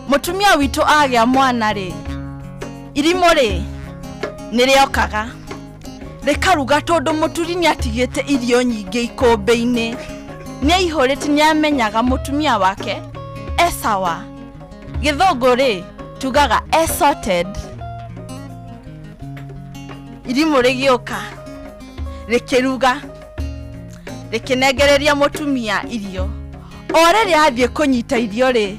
mutumia witu agia mwana ri irimo ri niriokaga rikaruga tondu muturi ni atigite irio nyingi ikombe-ini ni ihorete ni amenyaga mutumia wake esawa githungu ri tugaga sorted irimo rigioka rikiruga rikinegereria mutumia irio orere athie kunyita irio ri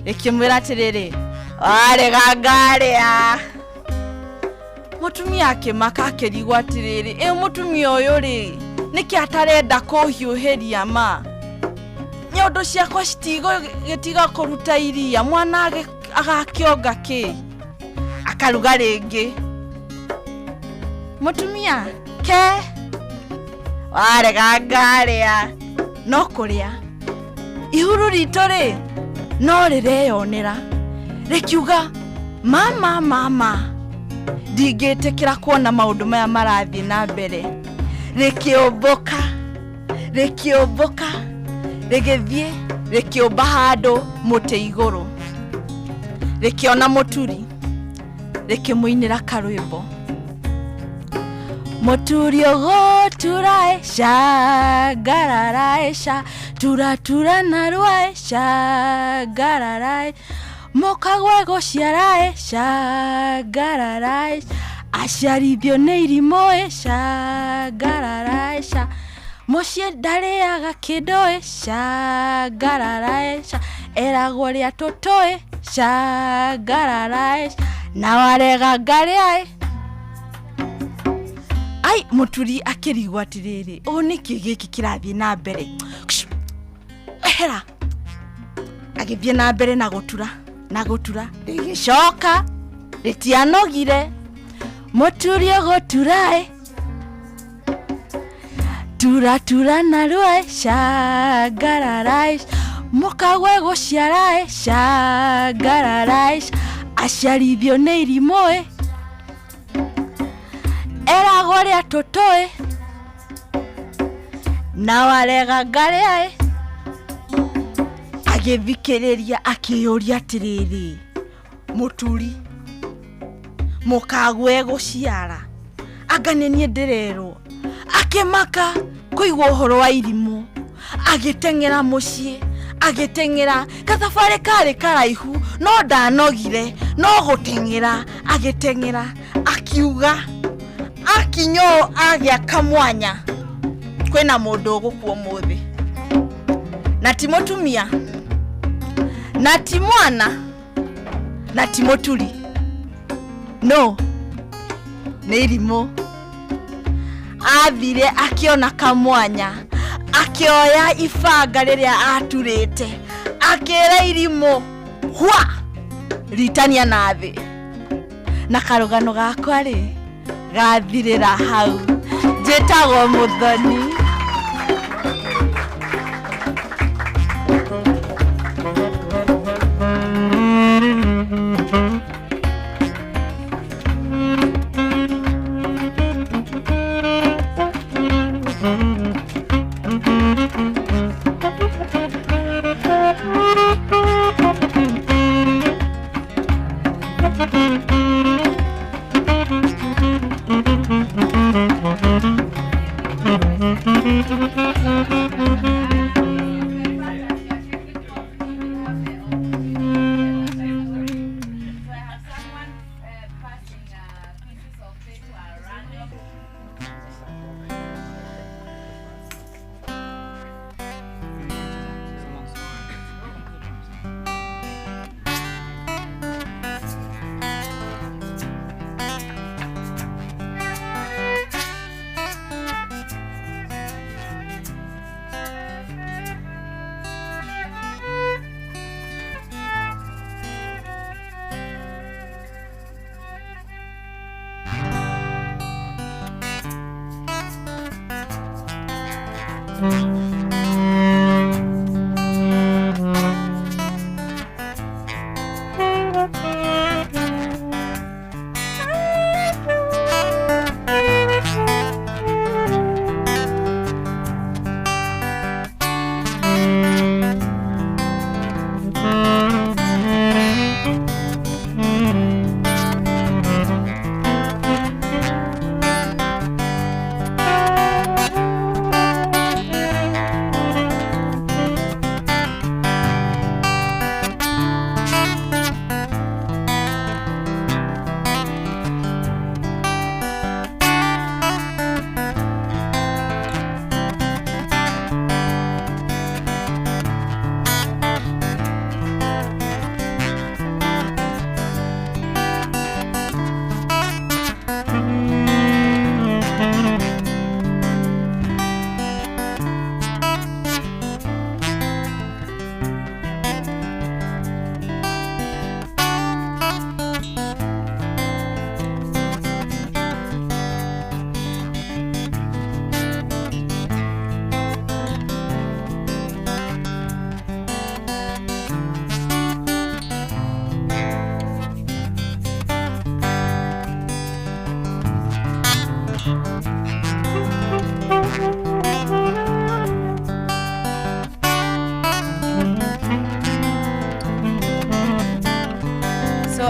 rikimwira atiriri aregangaria mutumia akimaka akirigwa atiriri mutumia uyu ri niki atarenda kuhiuhiria ma nyondo ciakwa citigo gitiga kuruta iria mwana agakionga ki akaruga ringi mutumia ke aregangaria no kuria ihuru ritu ri no rireyonera rikiuga mama ndigetekera kuona maundu maya marathi na mbere rikiomboka rigithie rikiomba handu muti iguru rikiona muturi rikimuinira karwimbo muturi ogoturaesha gararaesha turatura naruaesha gararai mokagwego ciaraesha gararai aciarithio nĩ irimũ esha gararaesha mucie ndareaga kindu esha gararaesha eragwo ria tũtũ esha gararaesha na warega ngaria ai muturi akirigwa atiriri niki giki kirathie na mbere ehera agithie na mbere na gutura rigicoka ritianogire muturi ogoturae turatura narue shagararai mukagwe guciarae shagararai aciarithio nĩ irimũ eragwo ria tũtũ na warega ngaria agithikiriria akiyuria atiriri muturi mukagwe guciara aganenie ndirerwo akimaka kuigwa uhoro wa irimũ agitengera mucie agitengera kathabari kari karaihu no ndanogire no gutengera agitengera akiuga akinyo agia kamwanya kwena mundu gukwo muthi na ti mutumia na ti mwana na ti muturi no nĩ irimũ athire akiona kamwanya akioya ibanga riria aturite akira irimũ hwa ritania nathi na karugano gakwa ri gathirira hau njĩtagwo Muthoni.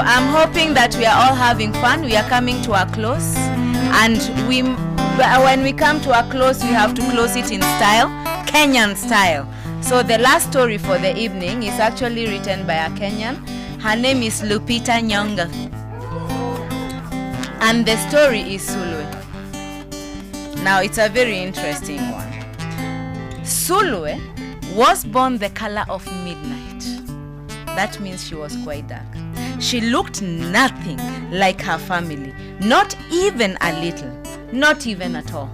I'm hoping that we are all having fun. We are coming to a close, and when we come to a close, we have to close it in style, Kenyan style. So the last story for the evening is actually written by a Kenyan. Her name is Lupita Nyong'o, and the story is Sulwe. Now it's a very interesting one. Sulwe was born the color of midnight. That means she was quite dark. She looked nothing like her family, not even a little, not even at all.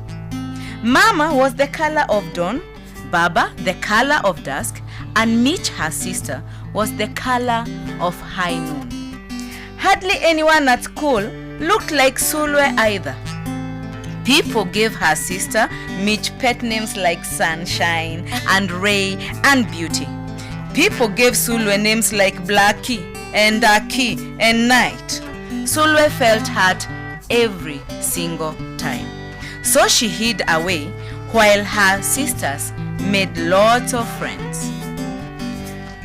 Mama was the color of dawn, Baba the color of dusk, and Mitch, her sister, was the color of high noon. Hardly anyone at school looked like Sulwe either. People gave her sister Mitch pet names like Sunshine and Ray and Beauty. People gave Sulwe names like Blackie and Darky and Night. Sulwe felt hurt every single time. So she hid away while her sisters made lots of friends.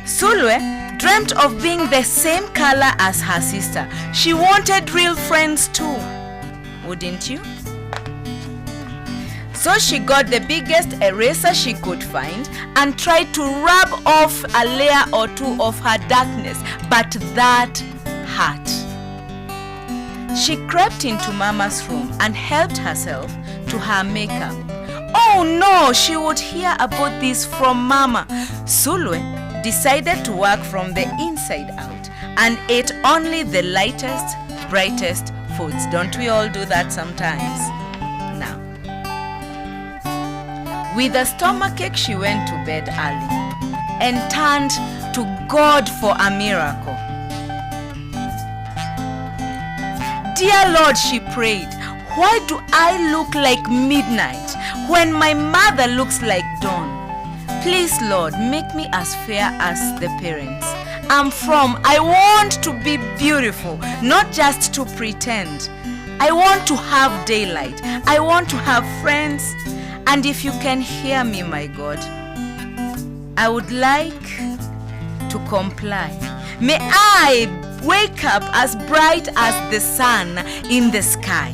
Sulwe dreamt of being the same color as her sister. She wanted real friends too. Wouldn't you? So she got the biggest eraser she could find and tried to rub off a layer or two of her darkness, but that hurt. She crept into Mama's room and helped herself to her makeup. Oh no, she would hear about this from Mama. Sulwe decided to work from the inside out and ate only the lightest, brightest foods. Don't we all do that sometimes? Now, with a stomachache, she went to bed early and turned to God for a miracle. Dear Lord, she prayed, why do I look like midnight when my mother looks like dawn? Please, Lord, make me as fair as the parents I'm from. I want to be beautiful, not just to pretend. I want to have daylight. I want to have friends. And if you can hear me, my God, I would like to comply. May I wake up as bright as the sun in the sky.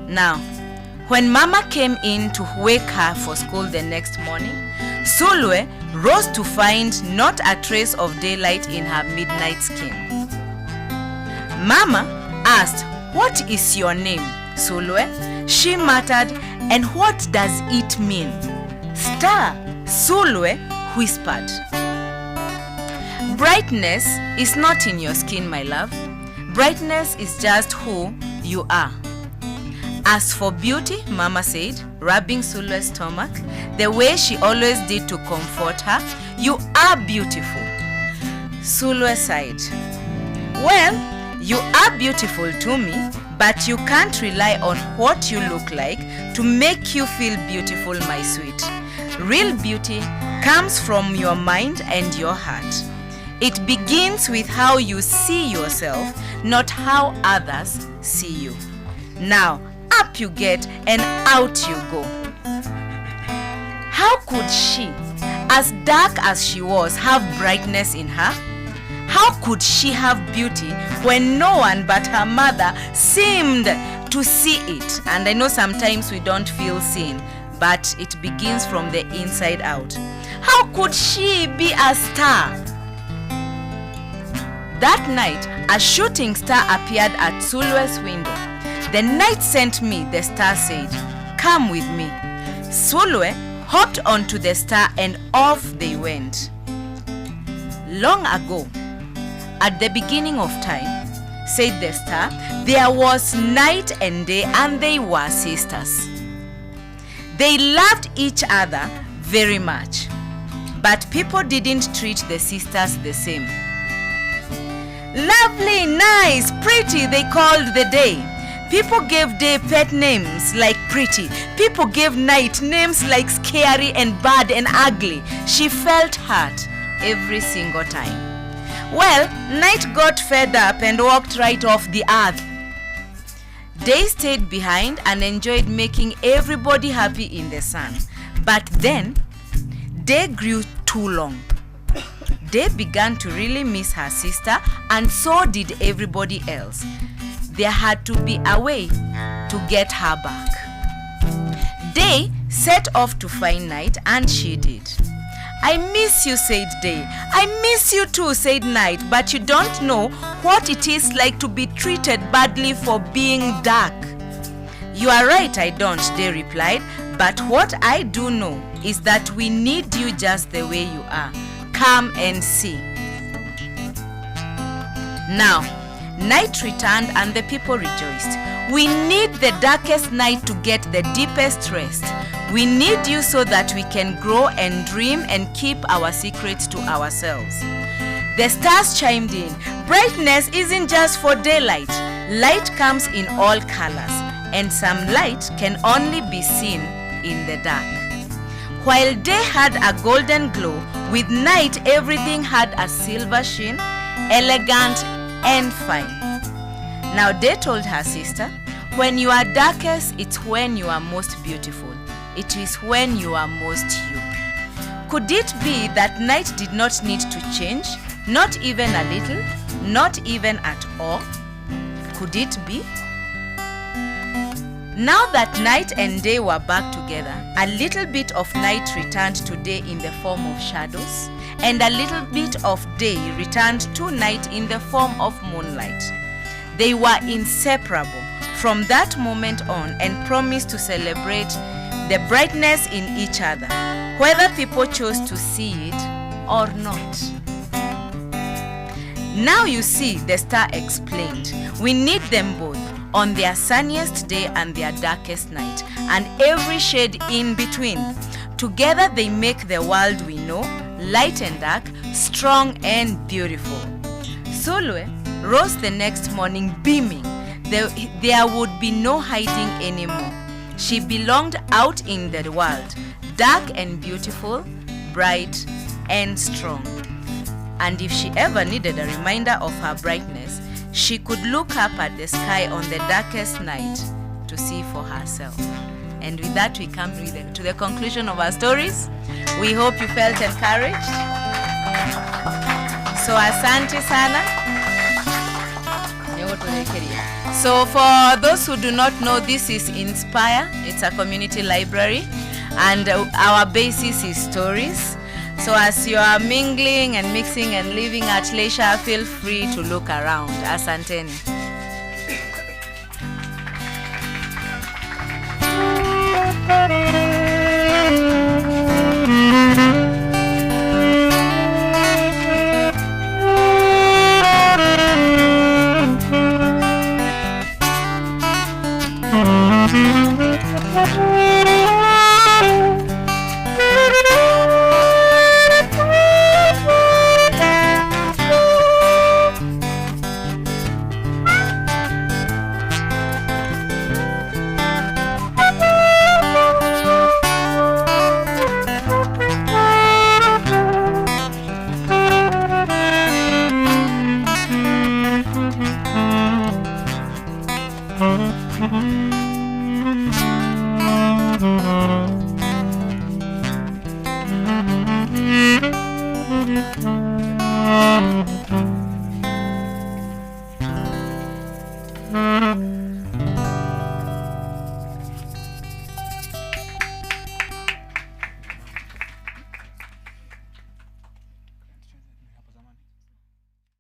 Now, when Mama came in to wake her for school the next morning, Sulwe rose to find not a trace of daylight in her midnight skin. Mama asked, "What is your name, Sulwe?" She muttered, "And what does it mean?" "Star," Sulwe whispered. Brightness is not in your skin, my love. Brightness is just who you are. As for beauty, Mama said, rubbing Sulwe's stomach, the way she always did to comfort her, "You are beautiful." Sulwe sighed. "Well, you are beautiful to me, but you can't rely on what you look like to make you feel beautiful, my sweet. Real beauty comes from your mind and your heart. It begins with how you see yourself, not how others see you. Now, up you get and out you go." How could she, as dark as she was, have brightness in her? How could she have beauty when no one but her mother seemed to see it? And I know sometimes we don't feel seen, but it begins from the inside out. How could she be a star? That night, a shooting star appeared at Sulwe's window. "The night sent me," the star said. "Come with me." Sulwe hopped onto the star and off they went. Long ago, at the beginning of time, said the star, there was night and day, and they were sisters. They loved each other very much, but people didn't treat the sisters the same. Lovely, nice, pretty, they called the day. People gave day pet names like pretty. People gave night names like scary and bad and ugly. She felt hurt every single time. Well, night got fed up and walked right off the earth. Day stayed behind and enjoyed making everybody happy in the sun. But then, day grew too long. Day began to really miss her sister, and so did everybody else. There had to be a way to get her back. Day set off to find Night, and she did. I miss you, said Day. I miss you too, said Night, but you don't know what it is like to be treated badly for being dark. You are right, I don't, Day replied, but what I do know is that we need you just the way you are. Come and see. Now, Night returned and the people rejoiced. We need the darkest night to get the deepest rest. We need you so that we can grow and dream and keep our secrets to ourselves. The stars chimed in. Brightness isn't just for daylight. Light comes in all colors, and some light can only be seen in the dark. While day had a golden glow, with night everything had a silver sheen, elegant and fine. Now Day told her sister, when you are darkest, it's when you are most beautiful. It is when you are most you. Could it be that Night did not need to change? Not even a little? Not even at all? Could it be? Now that Night and Day were back together, a little bit of Night returned to Day in the form of shadows, and a little bit of Day returned to Night in the form of moonlight. They were inseparable from that moment on and promised to celebrate the brightness in each other, whether people chose to see it or not. Now you see, the star explained, we need them both on their sunniest day and their darkest night, and every shade in between. Together they make the world we know, light and dark, strong and beautiful. Solwe rose the next morning beaming. There would be no hiding anymore. She belonged out in the world, dark and beautiful, bright and strong. And if she ever needed a reminder of her brightness, she could look up at the sky on the darkest night to see for herself. And with that, we come to the conclusion of our stories. We hope you felt encouraged. So asante sana. So for those who do not know, this is Inspire. It's a community library, and our basis is stories. So as you are mingling and mixing and living at leisure, feel free to look around. Asanteni. Thank you.